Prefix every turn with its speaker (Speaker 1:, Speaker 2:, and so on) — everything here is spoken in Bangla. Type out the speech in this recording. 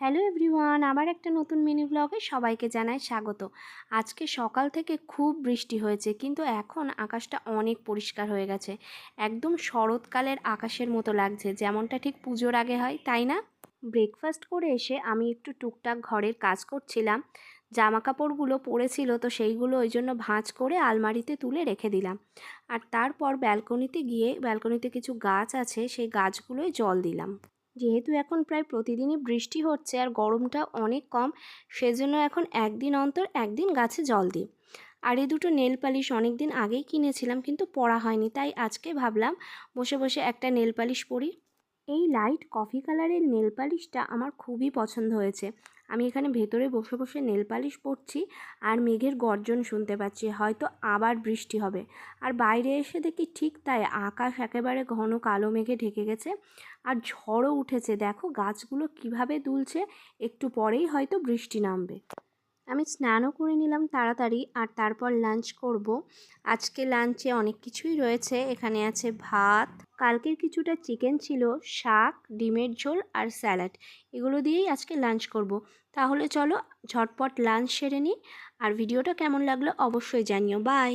Speaker 1: হ্যালো এভরিওয়ান, আবার একটা নতুন মিনি ব্লগে সবাইকে জানাই স্বাগত। আজকে সকাল থেকে খুব বৃষ্টি হয়েছে, কিন্তু এখন আকাশটা অনেক পরিষ্কার হয়ে গেছে। একদম শরৎকালের আকাশের মতো লাগছে, যেমনটা ঠিক পুজোর আগে হয়, তাই না? ব্রেকফাস্ট করে এসে আমি একটু টুকটাক ঘরের কাজ করছিলাম। জামা কাপড়গুলো পড়েছিল, তো সেইগুলো ওই জন্য ভাঁজ করে আলমারিতে তুলে রেখে দিলাম। আর তারপর ব্যালকনিতে কিছু গাছ আছে, সেই গাছগুলোয় জল দিলাম। যেহেতু এখন প্রায় প্রতিদিনই বৃষ্টি হচ্ছে আর গরমটা অনেক কম, সেজন্য এখন একদিন অন্তর একদিন গাছে জল দিই। আর এই দুটো নেল পালিশ অনেক দিন আগেই কিনেছিলাম, কিন্তু পরা হয়নি, তাই আজকে ভাবলাম বসে বসে একটা নেল পালিশ পরি। এই লাইট কফি কালারের নেল পালিশটা আমার খুবই পছন্দ হয়েছে। আমি এখানে ভেতরে বসে বসে নেল পালিশ পরছি আর মেঘের গর্জন শুনতে পাচ্ছি, হয়তো আবার বৃষ্টি হবে। আর বাইরে এসে দেখি ঠিক তাই, আকাশ একেবারে ঘন কালো মেঘে ঢেকে গেছে আর ঝড়ও উঠেছে। দেখো গাছগুলো কিভাবে দুলছে, একটু পরেই হয়তো বৃষ্টি নামবে। আমি স্নানও করে নিলাম তাড়াতাড়ি, আর তারপর লাঞ্চ করব। আজকে লাঞ্চে অনেক কিছুই রয়েছে। এখানে আছে ভাত, কালকের কিছুটা চিকেন ছিল, শাক, ডিমের ঝোল আর স্যালাড। এগুলো দিয়েই আজকে লাঞ্চ করব। তাহলে চলো ঝটপট লাঞ্চ সেরে নিই। আর ভিডিওটা কেমন লাগলো অবশ্যই জানিও। বাই।